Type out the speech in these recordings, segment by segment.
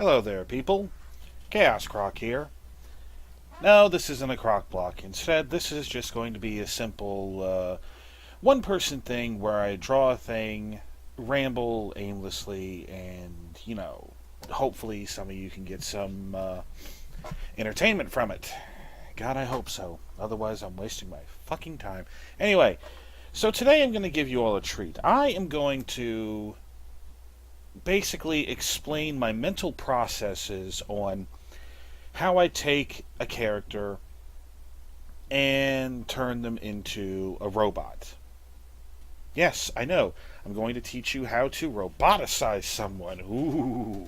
Hello there, people. ChaosCroc here. No, this isn't a croc block. Instead, this is just going to be a simple one-person thing where I draw a thing, ramble aimlessly, and, hopefully some of you can get some entertainment from it. God, I hope so. Otherwise, I'm wasting my fucking time. Anyway, so today I'm going to give you all a treat. I am going to basically explain my mental processes on how I take a character and turn them into a robot. Yes, I know. I'm going to teach you how to roboticize someone. Ooh,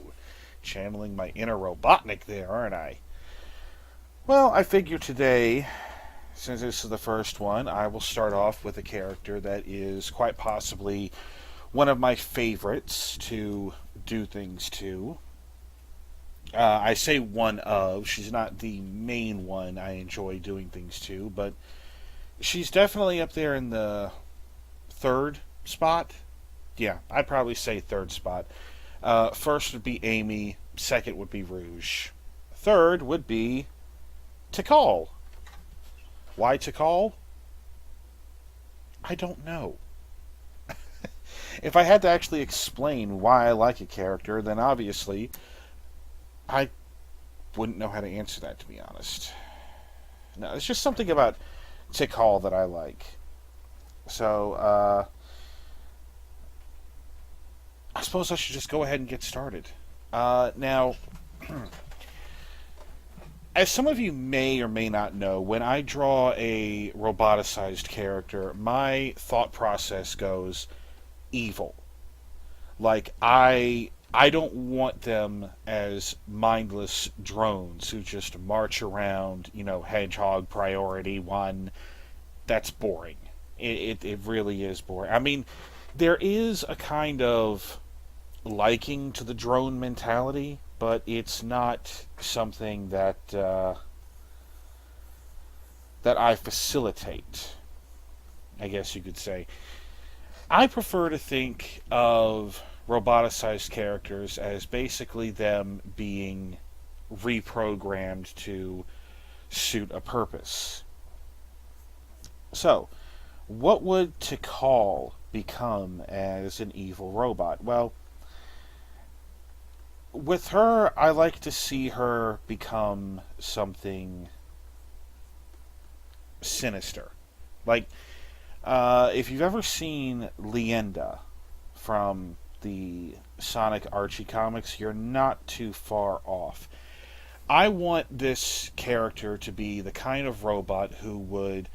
channeling my inner Robotnik there, aren't I? Well, I figure today, since this is the first one, I will start off with a character that is quite possibly one of my favorites to do things to. I say one of. She's not the main one I enjoy doing things to, but she's definitely up there in the third spot. Yeah, I'd probably say third spot. First would be Amy. Second would be Rouge. Third would be Tikal. Why Tikal? I don't know. If I had to actually explain why I like a character, then obviously I wouldn't know how to answer that, to be honest. No, it's just something about Tikal that I like. So, I suppose I should just go ahead and get started. Now, as some of you may or may not know, when I draw a roboticized character, my thought process goes evil. Like, I don't want them as mindless drones who just march around, hedgehog priority one. That's boring. It really is boring. I mean, there is a kind of liking to the drone mentality, but it's not something that that I facilitate, I guess you could say. I prefer to think of roboticized characters as basically them being reprogrammed to suit a purpose. So, what would Tikal become as an evil robot? Well, with her, I like to see her become something sinister. Like, if you've ever seen Leenda from the Sonic Archie comics, you're not too far off. I want this character to be the kind of robot who would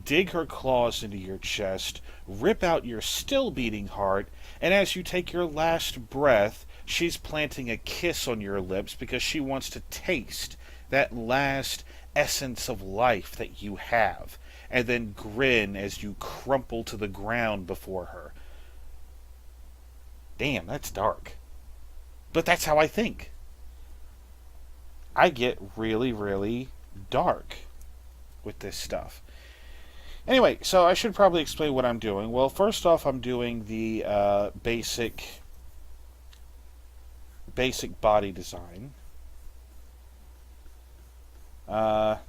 dig her claws into your chest, rip out your still beating heart, and as you take your last breath, she's planting a kiss on your lips because she wants to taste that last essence of life that you have, and then grin as you crumple to the ground before her. Damn, that's dark. But that's how I think. I get really, really dark with this stuff. Anyway, so I should probably explain what I'm doing. Well, first off, I'm doing the basic body design. Of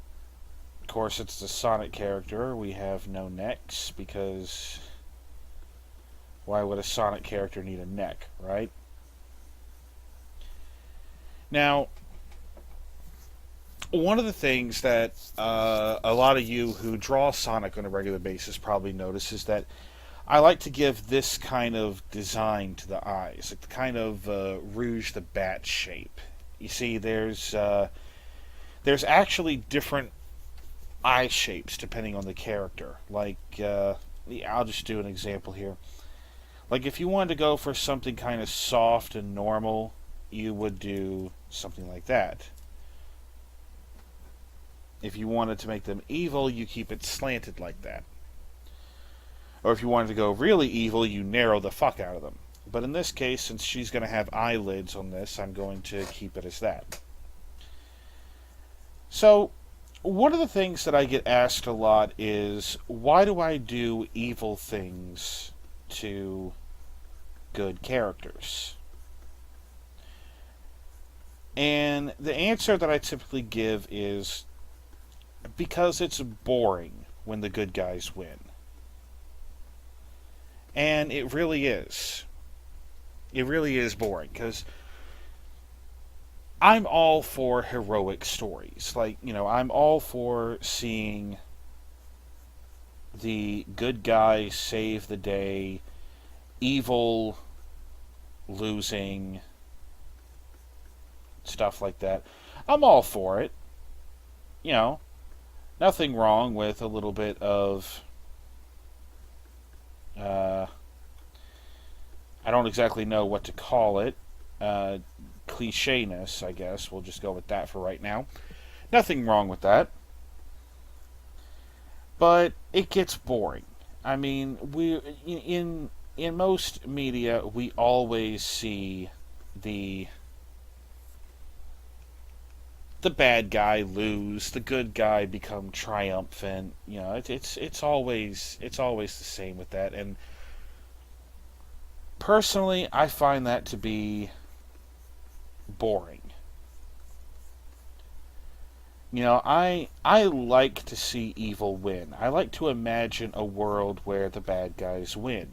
course, it's the Sonic character. We have no necks because why would a Sonic character need a neck, right? Now, one of the things that a lot of you who draw Sonic on a regular basis probably notice is that I like to give this kind of design to the eyes, like the kind of Rouge the Bat shape. You see, there's actually different eye shapes depending on the character. Like, I'll just do an example here. Like, if you wanted to go for something kind of soft and normal, you would do something like that. If you wanted to make them evil, you keep it slanted like that. Or if you wanted to go really evil, you narrow the fuck out of them. But in this case, since she's going to have eyelids on this, I'm going to keep it as that. So, one of the things that I get asked a lot is, why do I do evil things to good characters? And the answer that I typically give is because it's boring when the good guys win. And it really is. It really is boring because I'm all for heroic stories. Like, I'm all for seeing the good guy save the day, evil losing, stuff like that. I'm all for it. You know, nothing wrong with a little bit of, I don't exactly know what to call it, cliche-ness, I guess. We'll just go with that for right now. Nothing wrong with that. But it gets boring. I mean, in most media, we always see the bad guy lose, the good guy become triumphant. It's always the same with that. And personally, I find that to be boring. I like to see evil win. I like to imagine a world where the bad guys win.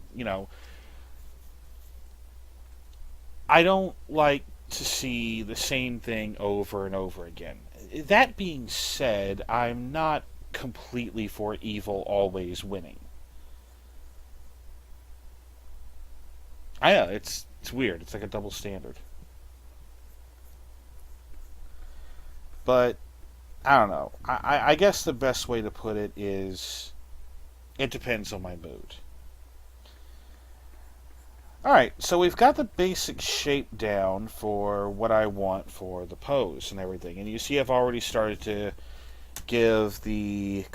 I don't like to see the same thing over and over again. That being said, I'm not completely for evil always winning. I know, it's weird. It's like a double standard. But I don't know. I guess the best way to put it is it depends on my mood. Alright, so we've got the basic shape down for what I want for the pose and everything. And you see I've already started to give the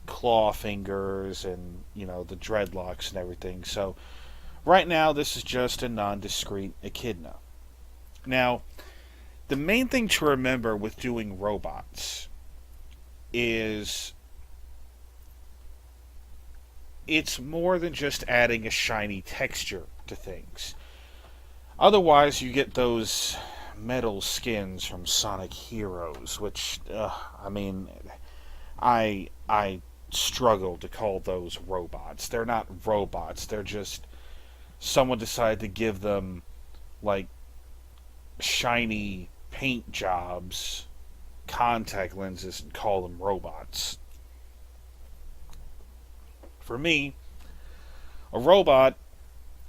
claw fingers and, the dreadlocks and everything. So right now this is just a non-discrete echidna. Now, the main thing to remember with doing robots is it's more than just adding a shiny texture to things. Otherwise, you get those metal skins from Sonic Heroes, which, I struggle to call those robots. They're not robots. They're just someone decided to give them, shiny paint jobs, contact lenses, and call them robots. For me, a robot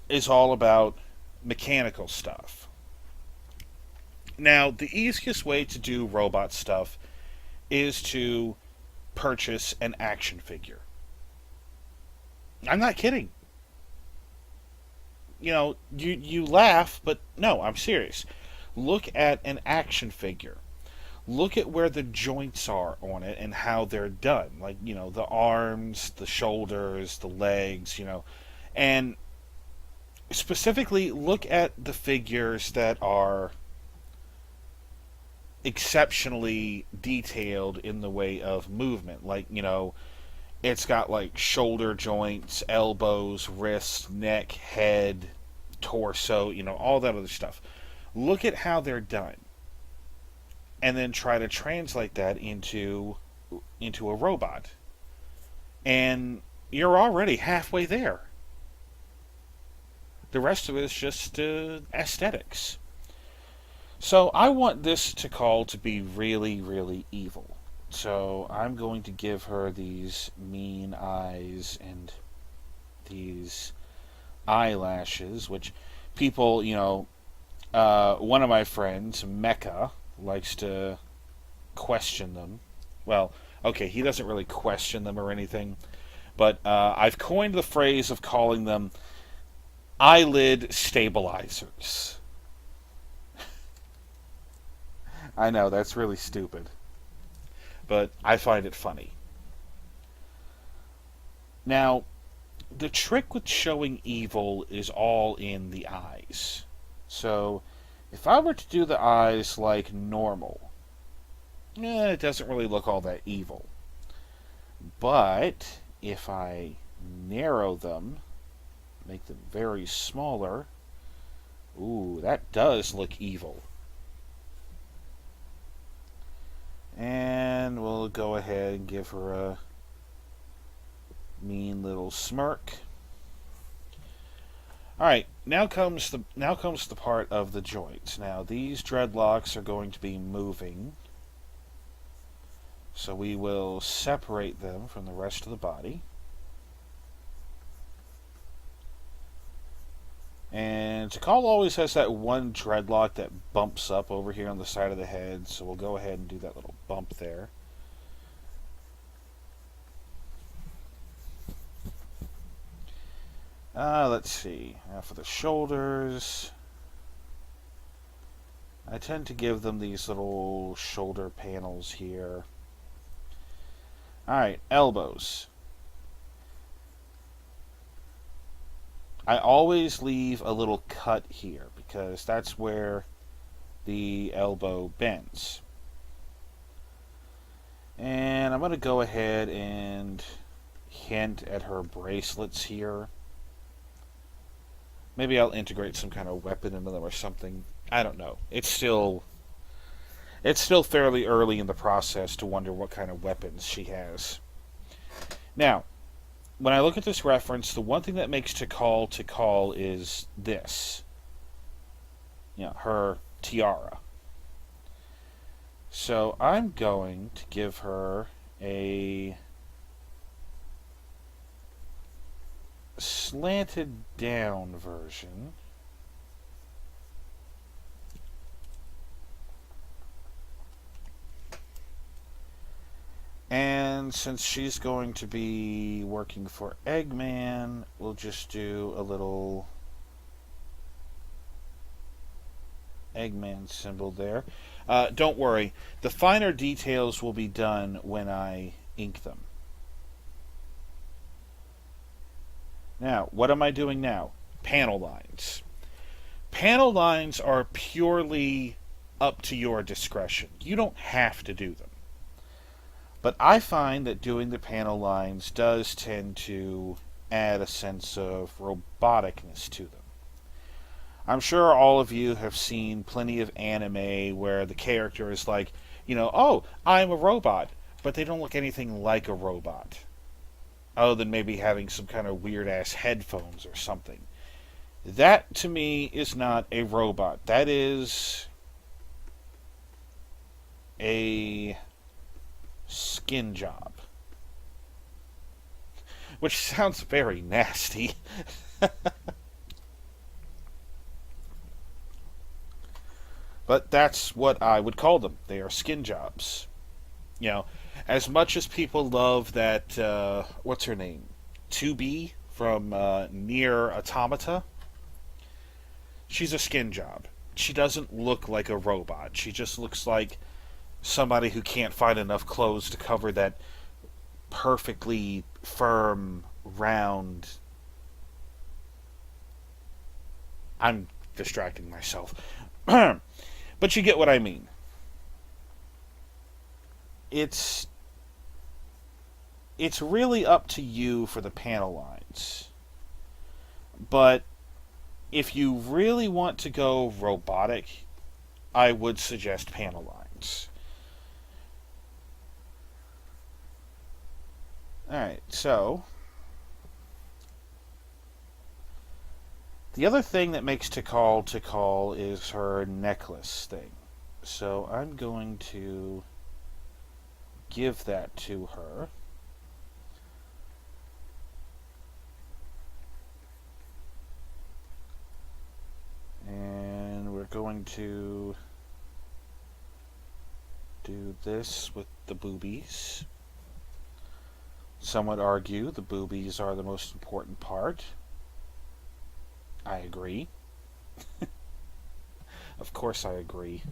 is all about mechanical stuff. Now, the easiest way to do robot stuff is to purchase an action figure. I'm not kidding. You laugh, but no, I'm serious. Look at an action figure. Look at where the joints are on it and how they're done. The arms, the shoulders, the legs, And specifically, look at the figures that are exceptionally detailed in the way of movement. It's got, shoulder joints, elbows, wrists, neck, head, torso, all that other stuff. Look at how they're done. And then try to translate that into a robot. And you're already halfway there. The rest of it is just aesthetics. So I want this Tikal to be really, really evil. So I'm going to give her these mean eyes and these eyelashes, which people, one of my friends, Mecha, likes to question them. Well, okay, he doesn't really question them or anything, but I've coined the phrase of calling them eyelid stabilizers. I know, that's really stupid, but I find it funny. Now, the trick with showing evil is all in the eyes. So, if I were to do the eyes like normal, it doesn't really look all that evil. But if I narrow them, make them very smaller, ooh, that does look evil. And we'll go ahead and give her a mean little smirk. Alright, now comes the part of the joints. Now these dreadlocks are going to be moving. So we will separate them from the rest of the body. And Tikal always has that one dreadlock that bumps up over here on the side of the head, so we'll go ahead and do that little bump there. Let's see. Now for the shoulders, I tend to give them these little shoulder panels here. Alright, elbows. I always leave a little cut here because that's where the elbow bends. And I'm going to go ahead and hint at her bracelets here. Maybe I'll integrate some kind of weapon into them or something. I don't know. It's still fairly early in the process to wonder what kind of weapons she has. Now, when I look at this reference, the one thing that makes Tikal is this. You know, her tiara. So I'm going to give her a slanted down version. And since she's going to be working for Eggman, we'll just do a little Eggman symbol there. Don't worry, the finer details will be done when I ink them. Now, what am I doing now? Panel lines. Panel lines are purely up to your discretion. You don't have to do them. But I find that doing the panel lines does tend to add a sense of roboticness to them. I'm sure all of you have seen plenty of anime where the character is like, you know, oh, I'm a robot, but they don't look anything like a robot. Other than maybe having some kind of weird-ass headphones or something. That, to me, is not a robot. That is a skin job. Which sounds very nasty. But that's what I would call them. They are skin jobs. You know, as much as people love that, what's her name? 2B from Nier Automata. She's a skin job. She doesn't look like a robot. She just looks like somebody who can't find enough clothes to cover that perfectly firm, round... I'm distracting myself. But you get what I mean. It's really up to you for the panel lines. But if you really want to go robotic, I would suggest panel lines. Alright, so the other thing that makes Tikal is her necklace thing. So I'm going to give that to her. And we're going to do this with the boobies. Some would argue the boobies are the most important part. I agree. Of course I agree.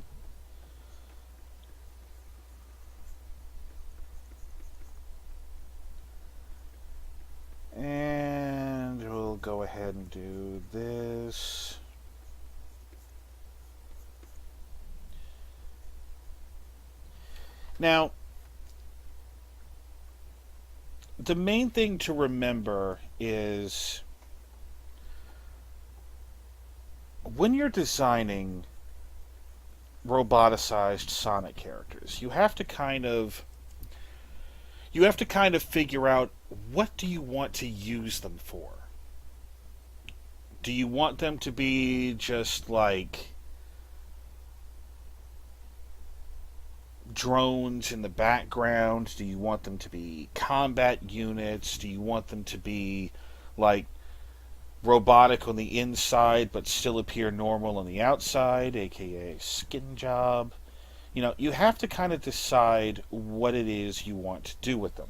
And we'll go ahead and do this. Now, the main thing to remember is when you're designing roboticized Sonic characters. You have to kind of figure out, what do you want to use them for? Do you want them to be just like drones in the background? Do you want them to be combat units? Do you want them to be like robotic on the inside but still appear normal on the outside, aka skin job? You have to kind of decide what it is you want to do with them.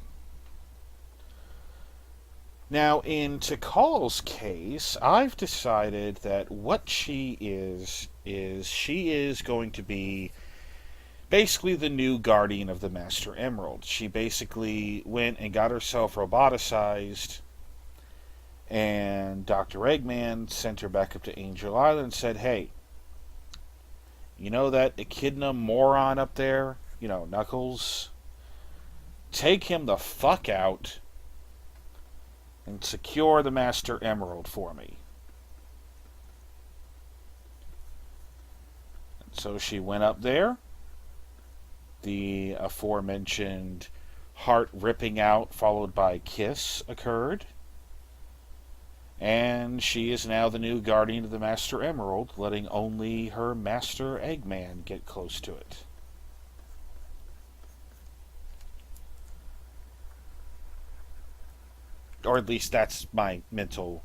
Now, in Tikal's case, I've decided that what she is she is going to be basically the new guardian of the Master Emerald. She basically went and got herself roboticized, and Dr. Eggman sent her back up to Angel Island and said, hey, you know that echidna moron up there? Knuckles? Take him the fuck out and secure the Master Emerald for me. And so she went up there. The aforementioned heart ripping out followed by kiss occurred. And she is now the new guardian of the Master Emerald, letting only her Master Eggman get close to it. Or at least that's my mental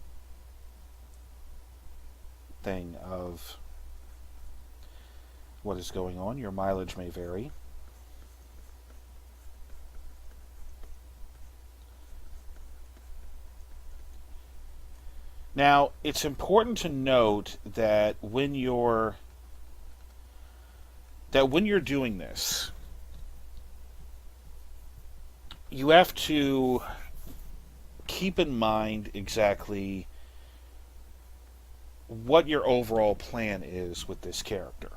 thing of what is going on. Your mileage may vary. Now, it's important to note that when you're doing this, you have to keep in mind exactly what your overall plan is with this character.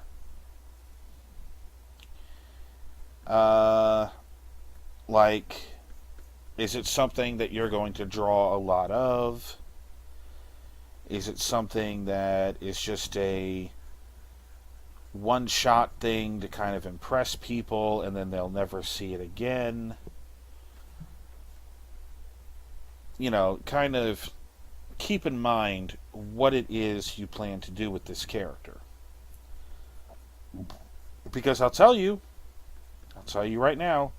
Is it something that you're going to draw a lot of? Is it something that is just a one-shot thing to kind of impress people and then they'll never see it again? Kind of keep in mind what it is you plan to do with this character. Because I'll tell you right now,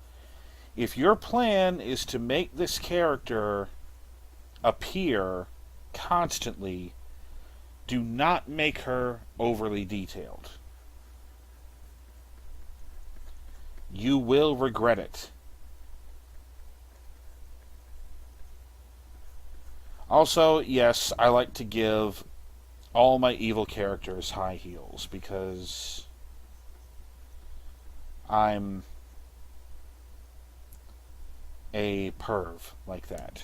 if your plan is to make this character appear constantly, do not make her overly detailed. You will regret it. Also, yes, I like to give all my evil characters high heels because I'm a perv like that.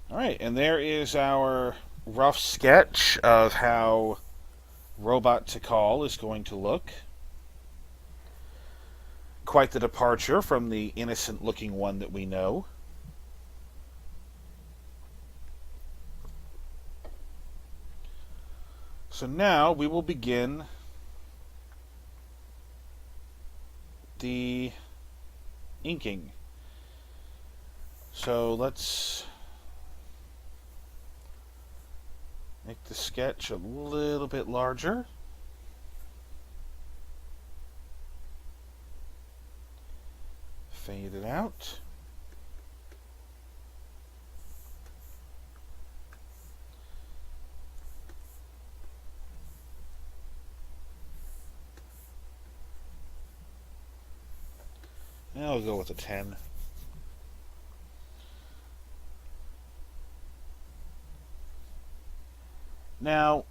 Alright, and there is our rough sketch of how Robot Tikal is going to look. Quite the departure from the innocent-looking one that we know. So now we will begin the inking. So let's make the sketch a little bit larger. Fade it out. And I'll go with a 10. Now,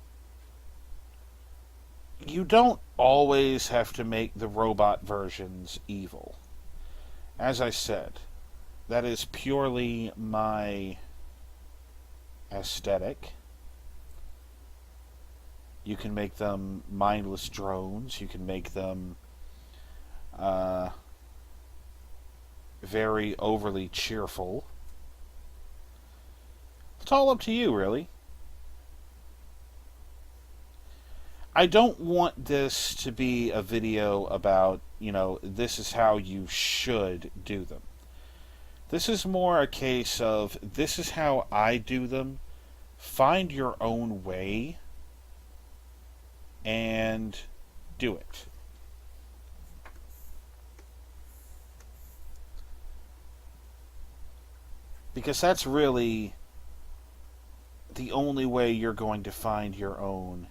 you don't always have to make the robot versions evil. As I said, that is purely my aesthetic. You can make them mindless drones. You can make them very overly cheerful. It's all up to you, really. I don't want this to be a video about, this is how you should do them. This is more a case of, this is how I do them. Find your own way and do it. Because that's really the only way you're going to find your own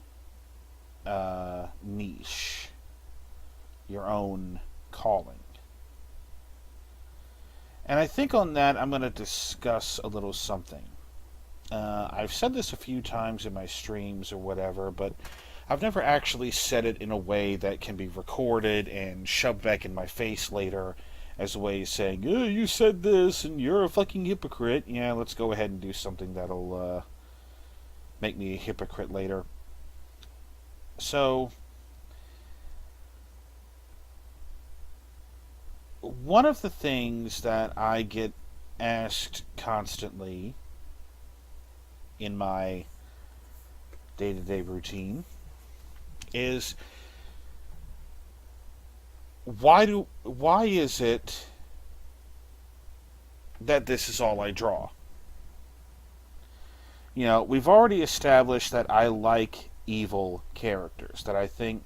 niche, your own calling. And I think on that I'm going to discuss a little something. I've said this a few times in my streams or whatever, but I've never actually said it in a way that can be recorded and shoved back in my face later as a way of saying, oh, you said this and you're a fucking hypocrite. Yeah, let's go ahead and do something that'll make me a hypocrite later. So, one of the things that I get asked constantly in my day-to-day routine is, why is it that this is all I draw? We've already established that I like evil characters, that I think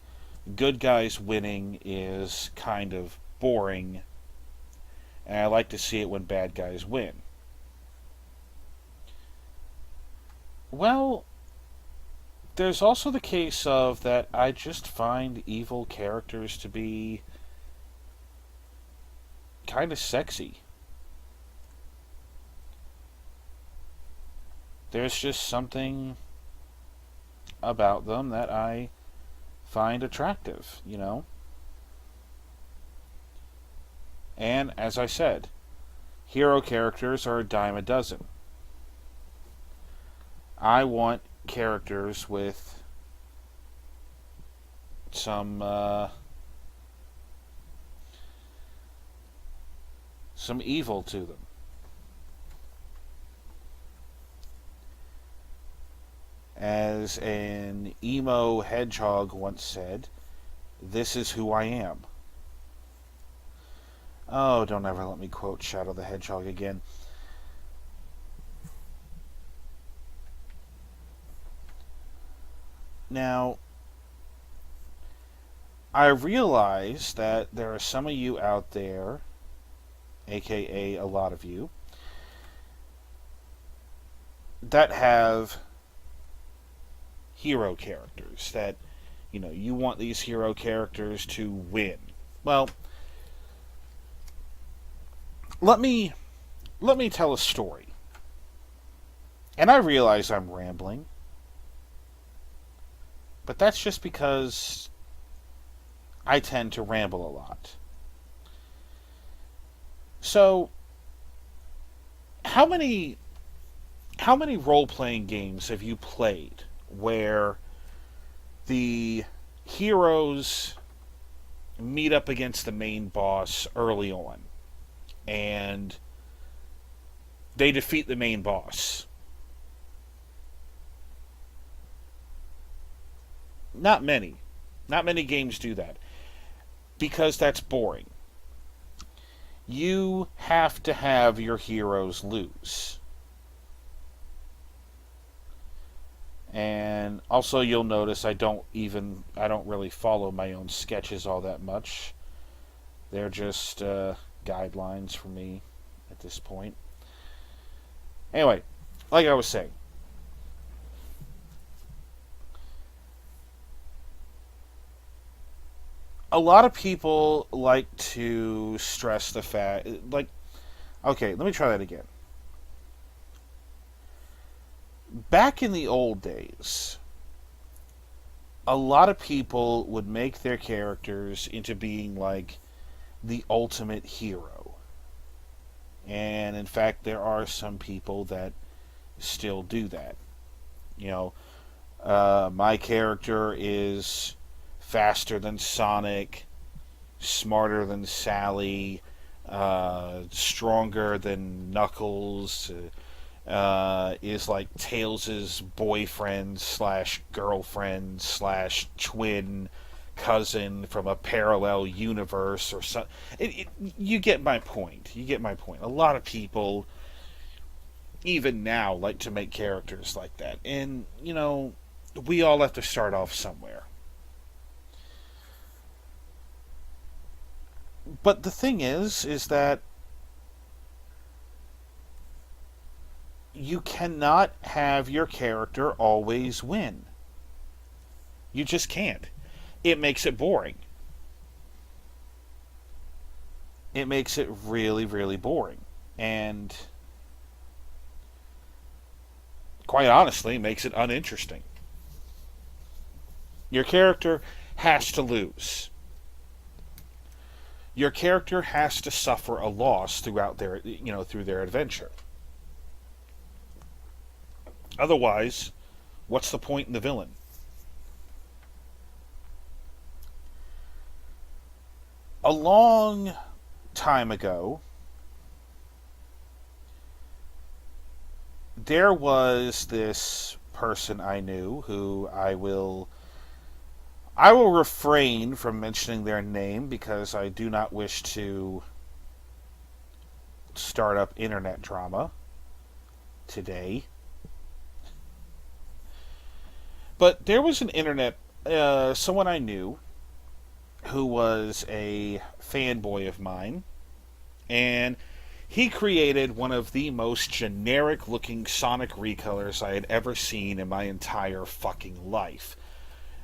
good guys winning is kind of boring, and I like to see it when bad guys win. Well, there's also the case of that I just find evil characters to be kind of sexy. There's just something about them that I find attractive, And, as I said, hero characters are a dime a dozen. I want characters with some evil to them. As an emo hedgehog once said, this is who I am. Oh, don't ever let me quote Shadow the Hedgehog again. Now, I realize that there are some of you out there, aka a lot of you, that have hero characters, that you want these hero characters to win. Well, let me tell a story. And I realize I'm rambling, but that's just because I tend to ramble a lot. So, how many role-playing games have you played where the heroes meet up against the main boss early on and they defeat the main boss? Not many. Not many games do that. Because that's boring. You have to have your heroes lose. And also you'll notice I don't really follow my own sketches all that much. They're just guidelines for me at this point. Anyway, like I was saying, a lot of people like to stress the fact, okay, let me try that again. Back in the old days, a lot of people would make their characters into being like the ultimate hero. And in fact, there are some people that still do that. My character is faster than Sonic, smarter than Sally, stronger than Knuckles, is like Tails' boyfriend slash girlfriend slash twin cousin from a parallel universe or something. You get my point. You get my point. A lot of people, even now, like to make characters like that. And, we all have to start off somewhere. But the thing is that you cannot have your character always win. You just can't. It makes it boring. It makes it really, really boring. And quite honestly, makes it uninteresting. Your character has to lose. Your character has to suffer a loss throughout through their adventure. Otherwise, what's the point in the villain? A long time ago, there was this person I knew who I will refrain from mentioning their name because I do not wish to start up internet drama today. But there was someone I knew who was a fanboy of mine, and he created one of the most generic looking Sonic recolors I had ever seen in my entire fucking life.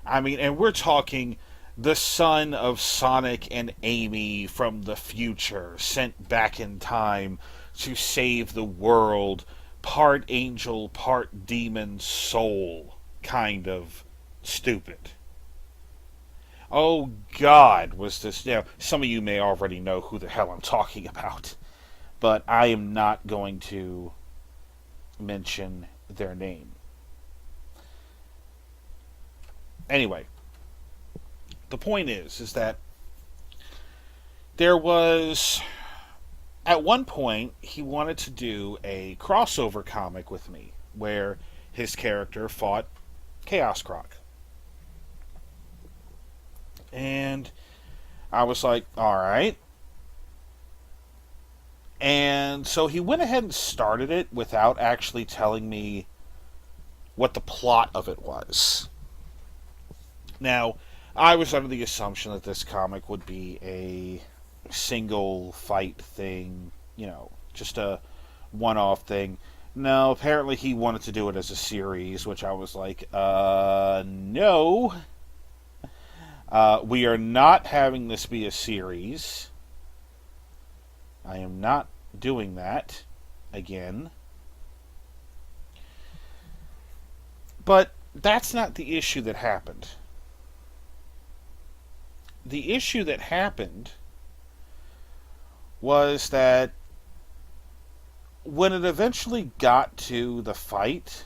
I mean, and we're talking the son of Sonic and Amy from the future, sent back in time to save the world, part angel, part demon soul, kind of stupid. Oh God, was this, some of you may already know who the hell I'm talking about, but I am not going to mention their name. Anyway, the point is that there was, at one point, he wanted to do a crossover comic with me, where his character fought ChaosCroc. And I was like, alright. And so he went ahead and started it without actually telling me what the plot of it was. Now, I was under the assumption that this comic would be a single fight thing, just a one-off thing. No, apparently he wanted to do it as a series, which I was like, no. We are not having this be a series. I am not doing that again. But that's not the issue that happened. The issue that happened was that when it eventually got to the fight,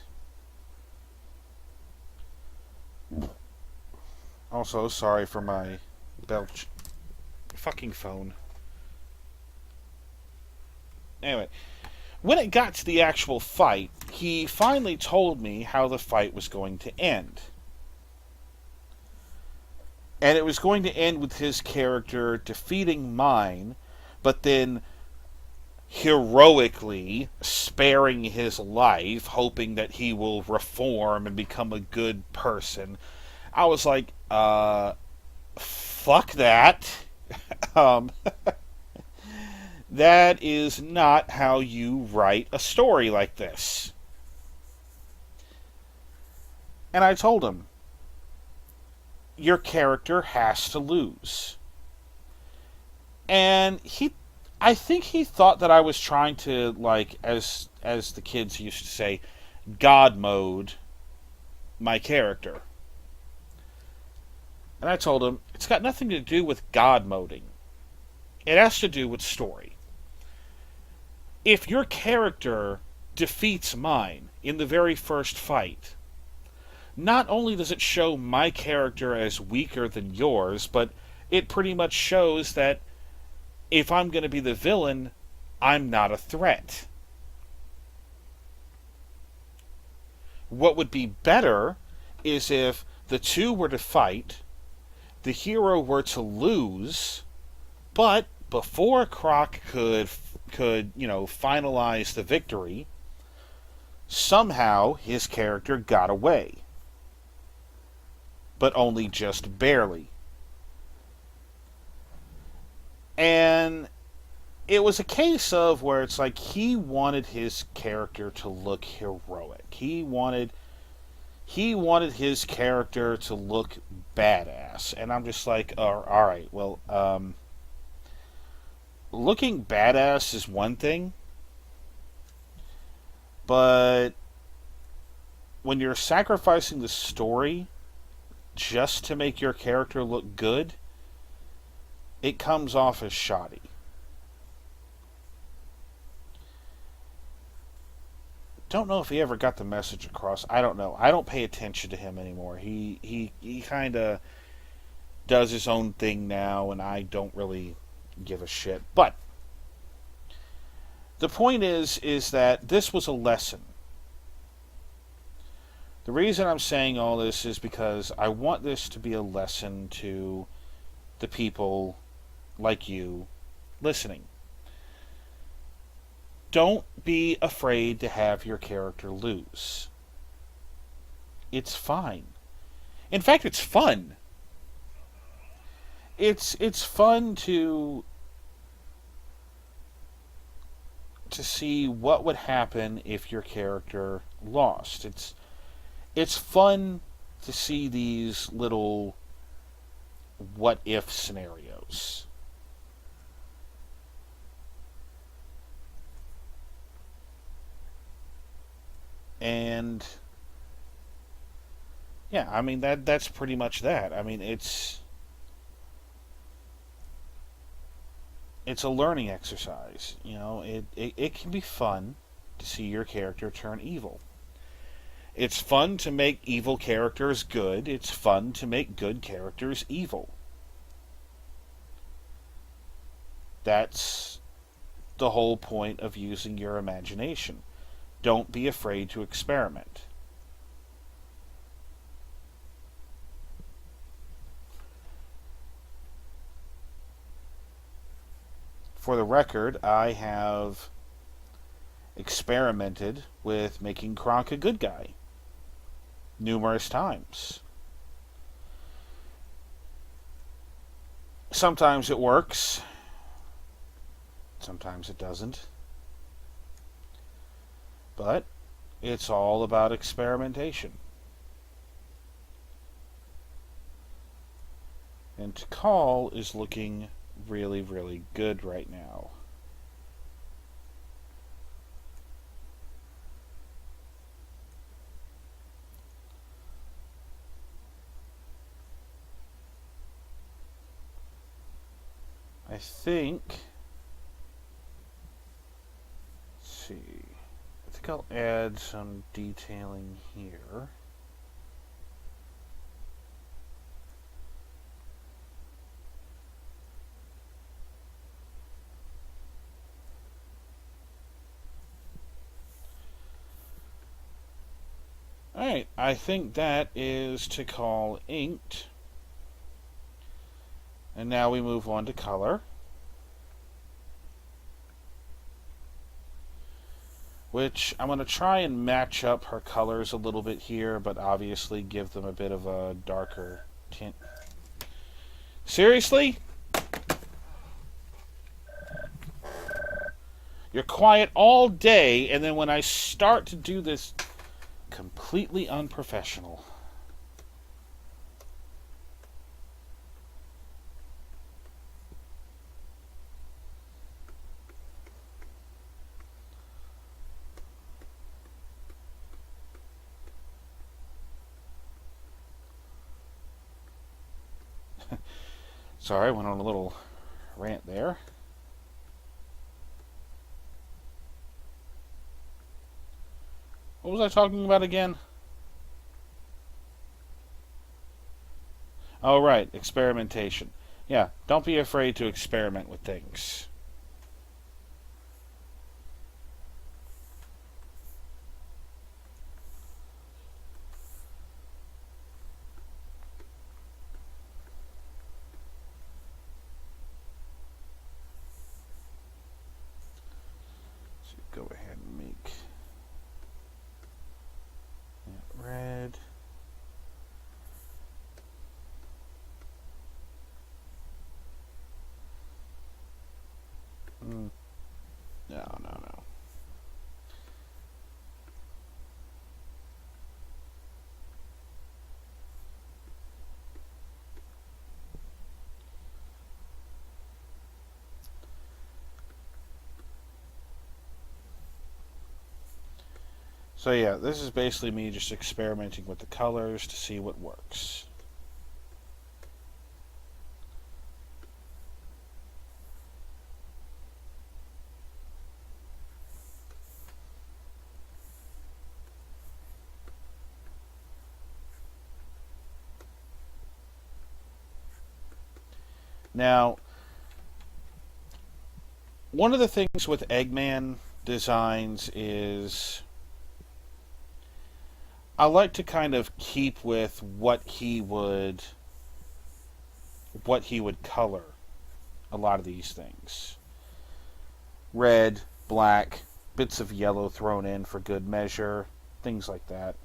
also sorry for my belch, fucking phone. Anyway, when it got to the actual fight, he finally told me how the fight was going to end. And it was going to end with his character defeating mine, but then heroically sparing his life, hoping that he will reform and become a good person. I was like, fuck that. That is not how you write a story like this. And I told him, your character has to lose. And I think he thought that I was trying to, as the kids used to say, God mode my character. And I told him, it's got nothing to do with God moding. It has to do with story. If your character defeats mine in the very first fight, not only does it show my character as weaker than yours, but it pretty much shows that if I'm going to be the villain, I'm not a threat. What would be better is if the two were to fight, the hero were to lose, but before Croc could finalize the victory, somehow his character got away. But only just barely. And it was a case of where it's like he wanted his character to look heroic. He wanted his character to look badass. And I'm just like, all right, well, looking badass is one thing, but when you're sacrificing the story just to make your character look good, it comes off as shoddy. Don't know if he ever got the message across. I don't know. I don't pay attention to him anymore. He kind of does his own thing now, and I don't really give a shit. But the point is that this was a lesson. The reason I'm saying all this is because I want this to be a lesson to the people like you listening. Don't be afraid to have your character lose. It's fine. In fact, it's fun. It's fun to see what would happen if your character lost. It's fun to see these little what if scenarios. And yeah, I mean that's pretty much that. I mean it's a learning exercise. It can be fun to see your character turn evil. It's fun to make evil characters good. It's fun to make good characters evil. That's the whole point of using your imagination. Don't be afraid to experiment. For the record, I have experimented with making Croc a good guy numerous times. Sometimes it works. Sometimes it doesn't. But it's all about experimentation. And Tikal is looking really, really good right now. I think, let's see, I think I'll add some detailing here. Alright, I think that is Tikal inked. And now we move on to color, which I'm going to try and match up her colors a little bit here, but obviously give them a bit of a darker tint. Seriously? You're quiet all day, and then when I start to do this, completely unprofessional. Sorry, I went on a little rant there. What was I talking about again? Oh, right, experimentation. Yeah, don't be afraid to experiment with things. So go ahead and make that red. No, no, no. So yeah, this is basically me just experimenting with the colors to see what works. Now, one of the things with Eggman designs is I like to kind of keep with what he would color a lot of these things. Red, black, bits of yellow thrown in for good measure, things like that.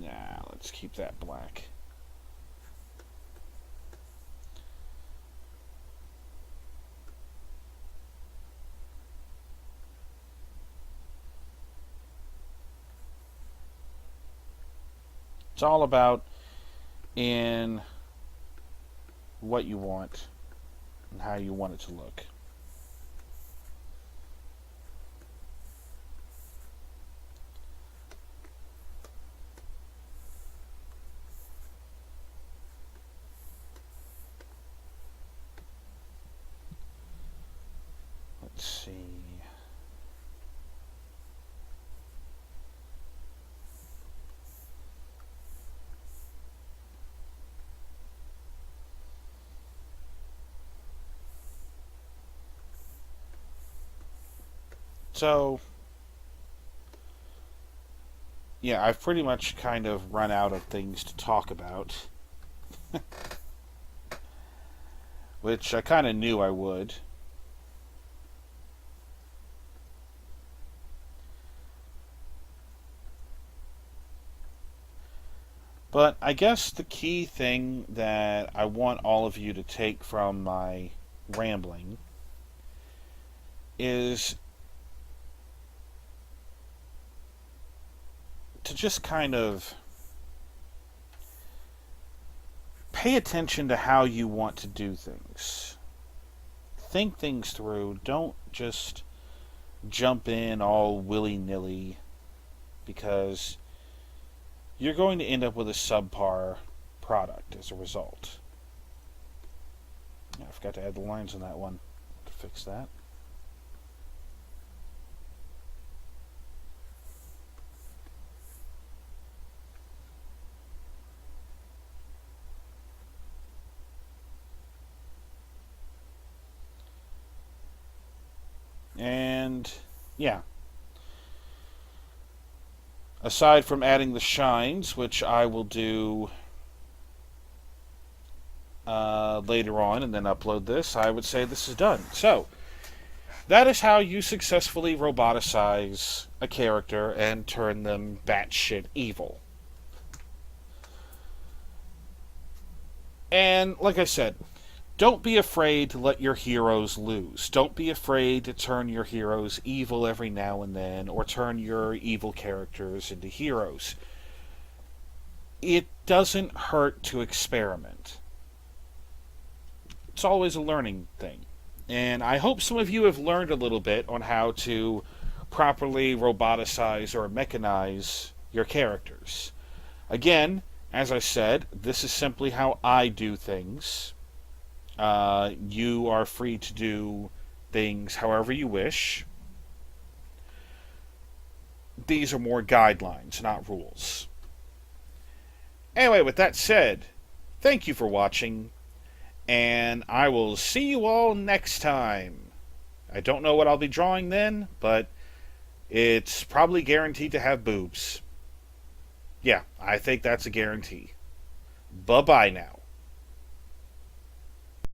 Nah, let's keep that black. It's all about in what you want and how you want it to look. Let's see. So, yeah, I've pretty much kind of run out of things to talk about, which I kind of knew I would. But I guess the key thing that I want all of you to take from my rambling is to just kind of pay attention to how you want to do things. Think things through. Don't just jump in all willy-nilly, because you're going to end up with a subpar product as a result. I forgot to add the lines on that one to fix that. And yeah, aside from adding the shines, which I will do later on and then upload this, I would say this is done. So, that is how you successfully roboticize a character and turn them batshit evil. And, like I said, don't be afraid to let your heroes lose. Don't be afraid to turn your heroes evil every now and then, or turn your evil characters into heroes. It doesn't hurt to experiment. It's always a learning thing. And I hope some of you have learned a little bit on how to properly roboticize or mechanize your characters. Again, as I said, this is simply how I do things. You are free to do things however you wish. these are more guidelines, not rules. Anyway, with that said, thank you for watching, and I will see you all next time. I don't know what I'll be drawing then, but it's probably guaranteed to have boobs. Yeah, I think that's a guarantee. Bye-bye now.